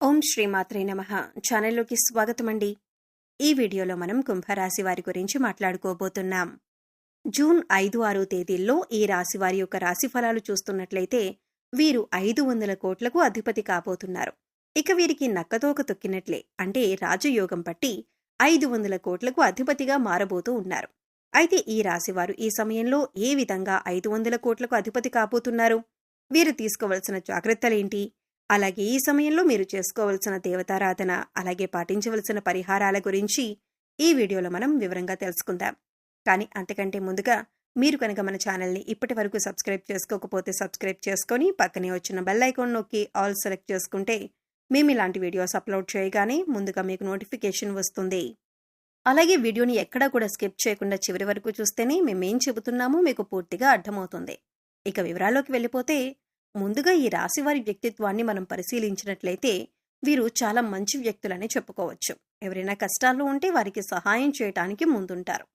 ఓం శ్రీమాత్రే నమః. ఛానల్లోకి స్వాగతమండి. ఈ వీడియోలో మనం కుంభరాశి వారి గురించి మాట్లాడుకోబోతున్నాం. జూన్ 5-6 తేదీల్లో ఈ రాశి వారి యొక్క రాశి ఫలాలు చూస్తున్నట్లయితే వీరు 500 కోట్లకు అధిపతి కాబోతున్నారు. ఇక వీరికి నక్కతోక తొక్కినట్లే, అంటే రాజయోగం పట్టి 500 కోట్లకు అధిపతిగా మారబోతూ ఉన్నారు. అయితే ఈ రాశివారు ఈ సమయంలో ఏ విధంగా 500 కోట్లకు అధిపతి కాబోతున్నారు? వీరు తీసుకోవలసిన జాగ్రత్తలేంటి? అలాగే ఈ సమయంలో మీరు చేసుకోవలసిన దేవతారాధన, అలాగే పాటించవలసిన పరిహారాల గురించి ఈ వీడియోలో మనం వివరంగా తెలుసుకుందాం. కానీ అంతకంటే ముందుగా మీరు కనుక మన ఛానల్ని ఇప్పటి వరకు సబ్స్క్రైబ్ చేసుకోకపోతే సబ్స్క్రైబ్ చేసుకొని పక్కనే వచ్చిన బెల్ ఐకాన్ నొక్కి ఆల్ సెలెక్ట్ చేసుకుంటే మేము ఇలాంటి వీడియోస్ అప్లోడ్ చేయగానే ముందుగా మీకు నోటిఫికేషన్ వస్తుంది. అలాగే వీడియోని ఎక్కడా కూడా స్కిప్ చేయకుండా చివరి వరకు చూస్తేనే మేమేం చెబుతున్నామో మీకు పూర్తిగా అర్థమవుతుంది. ఇక వివరాల్లోకి వెళ్ళిపోతే, ముందుగా ఈ రాశివారి వ్యక్తిత్వాన్ని మనం పరిశీలించినట్లయితే వీరు చాలా మంచి వ్యక్తులని చెప్పుకోవచ్చు. ఎవరైనా కష్టాల్లో ఉంటే వారికి సహాయం చేయటానికి ముందుంటారు.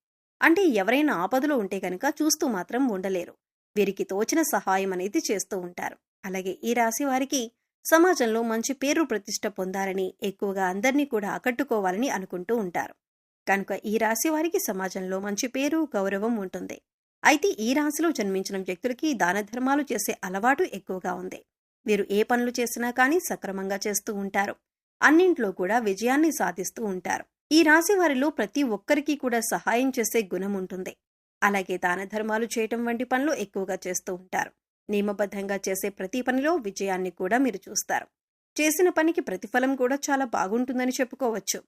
అంటే ఎవరైనా ఆపదలో ఉంటే కనుక చూస్తూ మాత్రం ఉండలేరు. వీరికి తోచిన సహాయం అనేది చేస్తూ ఉంటారు. అలాగే ఈ రాశి వారికి సమాజంలో మంచి పేరు ప్రతిష్ట పొందాలని, ఎక్కువగా అందరినీ కూడా ఆకట్టుకోవాలని అనుకుంటూ ఉంటారు. కనుక ఈ రాశి వారికి సమాజంలో మంచి పేరు, గౌరవం ఉంటుంది. అయితే ఈ రాశిలో జన్మించిన వ్యక్తులకి దాన ధర్మాలు చేసే అలవాటు ఎక్కువగా ఉంది. వీరు ఏ పనులు చేసినా కానీ సక్రమంగా చేస్తూ ఉంటారు. అన్నింట్లో కూడా విజయాన్ని సాధిస్తూ ఉంటారు. ఈ రాశి వారిలో ప్రతి ఒక్కరికి కూడా సహాయం చేసే గుణం ఉంటుంది. అలాగే దాన ధర్మాలు చేయటం వంటి పనులు ఎక్కువగా చేస్తూ ఉంటారు. నియమబద్ధంగా చేసే ప్రతి పనిలో విజయాన్ని కూడా మీరు చూస్తారు. చేసిన పనికి ప్రతిఫలం కూడా చాలా బాగుంటుందని చెప్పుకోవచ్చు.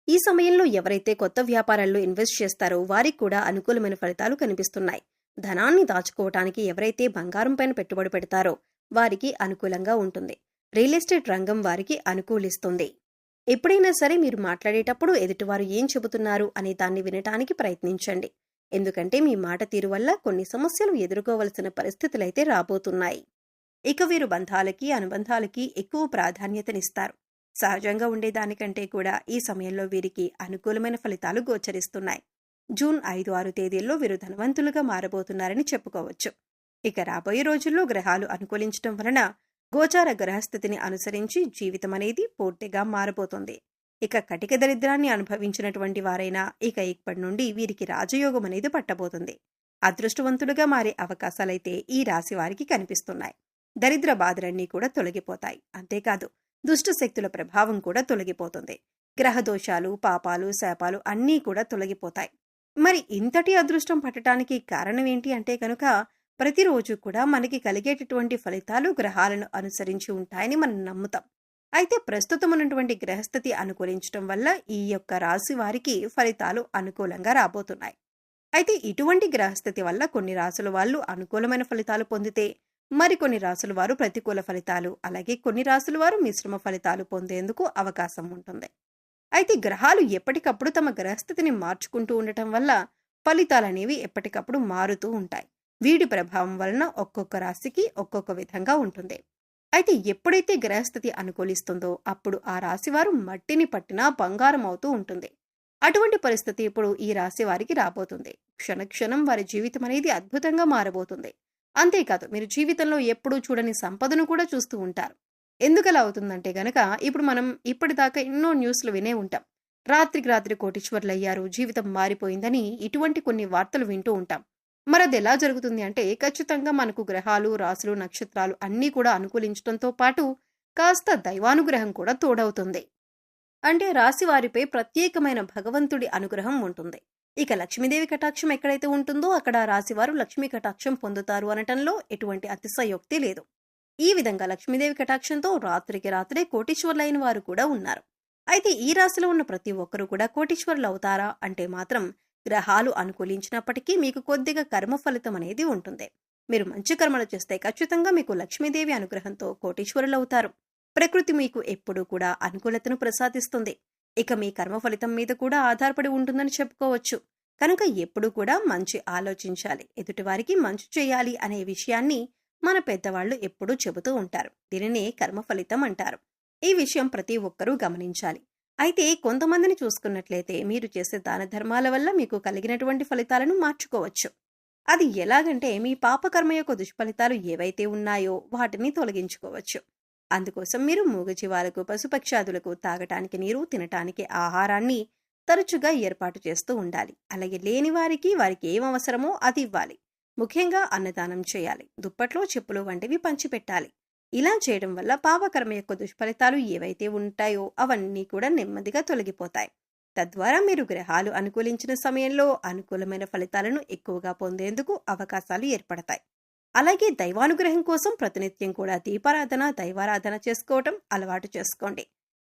ఈ సమయంలో ఎవరైతే కొత్త వ్యాపారాల్లో ఇన్వెస్ట్ చేస్తారో వారికి కూడా అనుకూలమైన ఫలితాలు కనిపిస్తున్నాయి. ధనాన్ని దాచుకోవటానికి ఎవరైతే బంగారం పైన పెట్టుబడి పెడతారో వారికి అనుకూలంగా ఉంటుంది. రియల్ ఎస్టేట్ రంగం వారికి అనుకూలిస్తుంది. ఎప్పుడైనా సరే మీరు మాట్లాడేటప్పుడు ఎదుటివారు ఏం చెబుతున్నారు అనే దాన్ని వినటానికి ప్రయత్నించండి. ఎందుకంటే మీ మాట తీరు వల్ల కొన్ని సమస్యలు ఎదుర్కోవలసిన పరిస్థితులైతే రాబోతున్నాయి. ఇక వీరు బంధాలకి, అనుబంధాలకి ఎక్కువ ప్రాధాన్యతనిస్తారు. సహజంగా ఉండేదానికంటే కూడా ఈ సమయంలో వీరికి అనుకూలమైన ఫలితాలు గోచరిస్తున్నాయి. జూన్ 5-6 తేదీల్లో వీరు ధనవంతులుగా మారబోతున్నారని చెప్పుకోవచ్చు. ఇక రాబోయే రోజుల్లో గ్రహాలు అనుకూలించడం వలన గోచార గ్రహస్థితిని అనుసరించి జీవితం అనేది పూర్తిగా మారబోతుంది. ఇక కటిక దరిద్రాన్ని అనుభవించినటువంటి వారైనా ఇక ఇప్పటి నుండి వీరికి రాజయోగం అనేది పట్టబోతుంది. అదృష్టవంతులుగా మారే అవకాశాలైతే ఈ రాశి వారికి కనిపిస్తున్నాయి. దరిద్ర బాధలన్నీ కూడా తొలగిపోతాయి. అంతేకాదు దుష్ట శక్తుల ప్రభావం కూడా తొలగిపోతుంది. గ్రహదోషాలు, పాపాలు, శాపాలు అన్నీ కూడా తొలగిపోతాయి. మరి ఇంతటి అదృష్టం పట్టడానికి కారణం ఏంటి అంటే కనుక ప్రతిరోజు కూడా మనకి కలిగేటటువంటి ఫలితాలు గ్రహాలను అనుసరించి ఉంటాయని మనం నమ్ముతాం. అయితే ప్రస్తుతం ఉన్నటువంటి గ్రహస్థితి అనుకూలించడం వల్ల ఈ యొక్క రాశి వారికి ఫలితాలు అనుకూలంగా రాబోతున్నాయి. అయితే ఇటువంటి గ్రహస్థితి వల్ల కొన్ని రాశుల వాళ్ళు అనుకూలమైన ఫలితాలు పొందితే మరికొన్ని రాశుల వారు ప్రతికూల ఫలితాలు, అలాగే కొన్ని రాశుల వారు మిశ్రమ ఫలితాలు పొందేందుకు అవకాశం ఉంటుంది. అయితే గ్రహాలు ఎప్పటికప్పుడు తమ గ్రహస్థితిని మార్చుకుంటూ ఉండటం వల్ల ఫలితాలనేవి ఎప్పటికప్పుడు మారుతూ ఉంటాయి. వీడి ప్రభావం వలన ఒక్కొక్క రాశికి ఒక్కొక్క విధంగా ఉంటుంది. అయితే ఎప్పుడైతే గ్రహస్థితి అనుకూలిస్తుందో అప్పుడు ఆ రాశివారు మట్టిని పట్టినా బంగారం అవుతూ ఉంటుంది. అటువంటి పరిస్థితి ఇప్పుడు ఈ రాశి వారికి రాబోతుంది. క్షణక్షణం వారి జీవితం అనేది అద్భుతంగా మారబోతుంది. అంతేకాదు మీరు జీవితంలో ఎప్పుడూ చూడని సంపదను కూడా చూస్తూ ఉంటారు. ఎందుకలా అవుతుందంటే గనక ఇప్పుడు మనం ఇప్పటిదాకా ఎన్నో న్యూస్లు వినే ఉంటాం. రాత్రికి రాత్రి కోటీశ్వర్లయ్యారు, జీవితం మారిపోయిందని ఇటువంటి కొన్ని వార్తలు వింటూ ఉంటాం. మరి అది ఎలా జరుగుతుంది అంటే ఖచ్చితంగా మనకు గ్రహాలు, రాశులు, నక్షత్రాలు అన్నీ కూడా అనుకూలించడంతో పాటు కాస్త దైవానుగ్రహం కూడా తోడవుతుంది. అంటే రాశి వారిపై ప్రత్యేకమైన భగవంతుడి అనుగ్రహం ఉంటుంది. ఇక లక్ష్మీదేవి కటాక్షం ఎక్కడైతే ఉంటుందో అక్కడ రాశివారు లక్ష్మీ కటాక్షం పొందుతారు అనటంలో ఎటువంటి అతిశయోక్తి లేదు. ఈ విధంగా లక్ష్మీదేవి కటాక్షంతో రాత్రికి రాత్రే కోటీశ్వర్లైన వారు కూడా ఉన్నారు. అయితే ఈ రాశిలో ఉన్న ప్రతి ఒక్కరూ కూడా కోటీశ్వర్లు అవుతారా అంటే మాత్రం గ్రహాలు అనుకూలించినప్పటికీ మీకు కొద్దిగా కర్మ ఫలితం అనేది ఉంటుంది. మీరు మంచి కర్మలు చేస్తే ఖచ్చితంగా మీకు లక్ష్మీదేవి అనుగ్రహంతో కోటీశ్వరులు అవుతారు. ప్రకృతి మీకు ఎప్పుడూ కూడా అనుకూలతను ప్రసాదిస్తుంది. ఇక మీ కర్మ ఫలితం మీద కూడా ఆధారపడి ఉంటుందని చెప్పుకోవచ్చు. కనుక ఎప్పుడూ కూడా మంచి ఆలోచించాలి, ఎదుటివారికి మంచి చేయాలి అనే విషయాన్ని మన పెద్దవాళ్లు ఎప్పుడూ చెబుతూ ఉంటారు. దీనినే కర్మ ఫలితం అంటారు. ఈ విషయం ప్రతి ఒక్కరూ గమనించాలి. అయితే కొంతమందిని చూసుకున్నట్లయితే మీరు చేసే దాన ధర్మాల వల్ల మీకు కలిగినటువంటి ఫలితాలను మార్చుకోవచ్చు. అది ఎలాగంటే మీ పాపకర్మ యొక్క దుష్ఫలితాలు ఏవైతే ఉన్నాయో వాటిని తొలగించుకోవచ్చు. అందుకోసం మీరు మూగజీవాలకు, పశుపక్షాదులకు తాగటానికి నీరు, తినటానికి ఆహారాన్ని తరచుగా ఏర్పాటు చేస్తూ ఉండాలి. అలాగే లేని వారికి ఏం అవసరమో అది ఇవ్వాలి. ముఖ్యంగా అన్నదానం చేయాలి. దుప్పట్లు, చెప్పులు వంటివి పంచిపెట్టాలి. ఇలా చేయడం వల్ల పాపకర్మ యొక్క దుష్ఫలితాలు ఏవైతే ఉంటాయో అవన్నీ కూడా నెమ్మదిగా తొలగిపోతాయి. తద్వారా మీరు గ్రహాలు అనుకూలించిన సమయంలో అనుకూలమైన ఫలితాలను ఎక్కువగా పొందేందుకు అవకాశాలు ఏర్పడతాయి. అలాగే దైవానుగ్రహం కోసం ప్రతినిత్యం కూడా దీపారాధన, దైవారాధన చేసుకోవటం అలవాటు చేసుకోండి.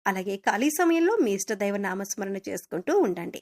అలాగే ఖాళీ సమయంలో మీ ఇష్టదైవ నామస్మరణ చేసుకుంటూ ఉండండి.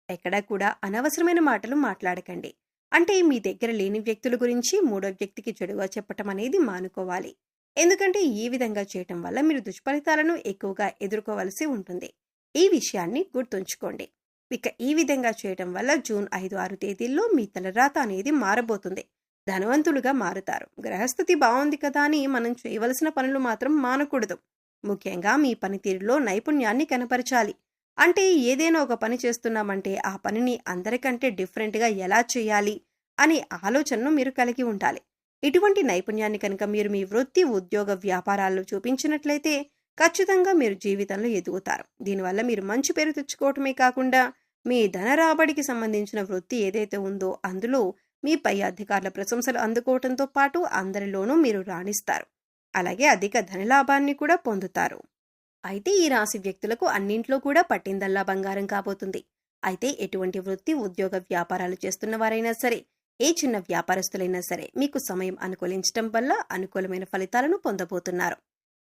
ఎక్కడా కూడా అనవసరమైన మాటలు మాట్లాడకండి. అంటే మీ దగ్గర లేని వ్యక్తుల గురించి మూడో వ్యక్తికి చెడుగా చెప్పటం అనేది మానుకోవాలి. ఎందుకంటే ఈ విధంగా చేయటం వల్ల మీరు దుష్ఫలితాలను ఎక్కువగా ఎదుర్కోవలసి ఉంటుంది. ఈ విషయాన్ని గుర్తుంచుకోండి. ఇక ఈ విధంగా చేయటం వల్ల జూన్ 5, 6 తేదీల్లో మీ తలరాత అనేది మారబోతుంది. ధనవంతులుగా మారుతారు. గ్రహస్థితి బాగుంది కదా అని మనం చేయవలసిన పనులు మాత్రం మానకూడదు. ముఖ్యంగా మీ పనితీరులో నైపుణ్యాన్ని కనపరచాలి. అంటే ఏదైనా ఒక పని చేస్తున్నామంటే ఆ పనిని అందరికంటే డిఫరెంట్గా ఎలా చేయాలి అనే ఆలోచనను మీరు కలిగి ఉండాలి. ఇటువంటి నైపుణ్యాన్ని కనుక మీరు మీ వృత్తి, ఉద్యోగ, వ్యాపారాల్లో చూపించినట్లయితే ఖచ్చితంగా మీరు జీవితంలో ఎదుగుతారు. దీనివల్ల మీరు మంచి పేరు తెచ్చుకోవటమే కాకుండా మీ ధన రాబడికి సంబంధించిన వృత్తి ఏదైతే ఉందో అందులో మీ పై అధికారుల ప్రశంసలు అందుకోవటంతో పాటు అందరిలోనూ మీరు రాణిస్తారు. అలాగే అధిక ధనలాభాన్ని కూడా పొందుతారు. అయితే ఈ రాశి వ్యక్తులకు అన్నింట్లో కూడా పట్టిందల్లా బంగారం కాబోతుంది. అయితే ఎటువంటి వృత్తి, ఉద్యోగ, వ్యాపారాలు చేస్తున్న వారైనా సరే, ఏ చిన్న వ్యాపారస్తులైనా సరే మీకు సమయం అనుకూలించటం వల్ల అనుకూలమైన ఫలితాలను పొందబోతున్నారు.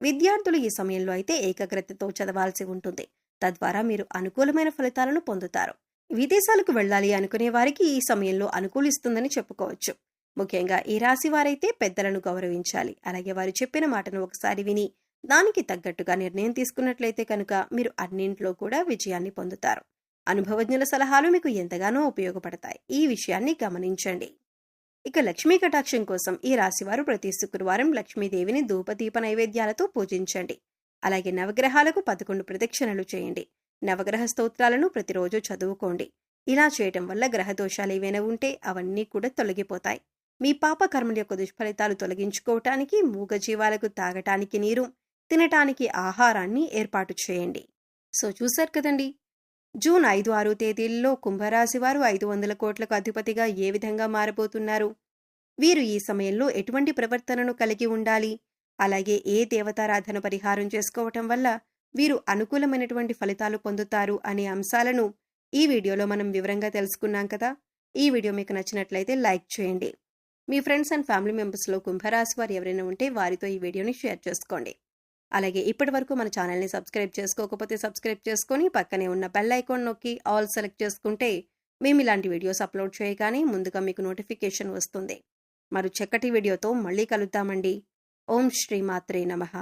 విద్యార్థులు ఈ సమయంలో అయితే ఏకాగ్రతతో చదవాల్సి ఉంటుంది. తద్వారా మీరు అనుకూలమైన ఫలితాలను పొందుతారు. విదేశాలకు వెళ్ళాలి అనుకునే వారికి ఈ సమయంలో అనుకూలిస్తుందని చెప్పుకోవచ్చు. ముఖ్యంగా ఈ రాశి వారైతే పెద్దలను గౌరవించాలి. అలాగే వారు చెప్పిన మాటను ఒకసారి విని దానికి తగ్గట్టుగా నిర్ణయం తీసుకున్నట్లయితే కనుక మీరు అన్నింట్లో కూడా విజయాన్ని పొందుతారు. అనుభవజ్ఞుల సలహాలు మీకు ఎంతగానో ఉపయోగపడతాయి. ఈ విషయాన్ని గమనించండి. ఇక లక్ష్మీ కటాక్షం కోసం ఈ రాశివారు ప్రతి శుక్రవారం లక్ష్మీదేవిని ధూపదీప నైవేద్యాలతో పూజించండి. అలాగే నవగ్రహాలకు 11 ప్రదక్షిణలు చేయండి. నవగ్రహ స్తోత్రాలను ప్రతిరోజు చదువుకోండి. ఇలా చేయటం వల్ల గ్రహ దోషాలు ఏవైనా ఉంటే అవన్నీ కూడా తొలగిపోతాయి. మీ పాప కర్మల యొక్క దుష్ఫలితాలు తొలగించుకోవటానికి మూగజీవాలకు తాగటానికి నీరు, తినటానికి ఆహారాన్ని ఏర్పాటు చేయండి. సో చూశారు కదండి, జూన్ 5, 6 తేదీల్లో కుంభరాశి వారు 500 కోట్లకు అధిపతిగా ఏ విధంగా మారబోతున్నారు, వీరు ఈ సమయంలో ఎటువంటి ప్రవర్తనను కలిగి ఉండాలి, అలాగే ఏ దేవతారాధన పరిహారం చేసుకోవటం వల్ల వీరు అనుకూలమైనటువంటి ఫలితాలు పొందుతారు అనే అంశాలను ఈ వీడియోలో మనం వివరంగా తెలుసుకున్నాం కదా. ఈ వీడియో మీకు నచ్చినట్లయితే లైక్ చేయండి. మీ ఫ్రెండ్స్ అండ్ ఫ్యామిలీ మెంబర్స్లో కుంభరాశి వారు ఎవరైనా ఉంటే వారితో ఈ వీడియోని షేర్ చేసుకోండి. అలాగే ఇప్పటి వరకు మన ఛానల్ని సబ్స్క్రైబ్ చేసుకోకపోతే సబ్స్క్రైబ్ చేసుకొని పక్కనే ఉన్న బెల్ ఐకాన్ నొక్కి ఆల్ సెలెక్ట్ చేసుకుంటే మేము ఇలాంటి వీడియోస్ అప్లోడ్ చేయగానే ముందుగా మీకు నోటిఫికేషన్ వస్తుంది. మరో చక్కటి వీడియోతో మళ్ళీ కలుద్దామండి. ఓం శ్రీ మాత్రే నమః.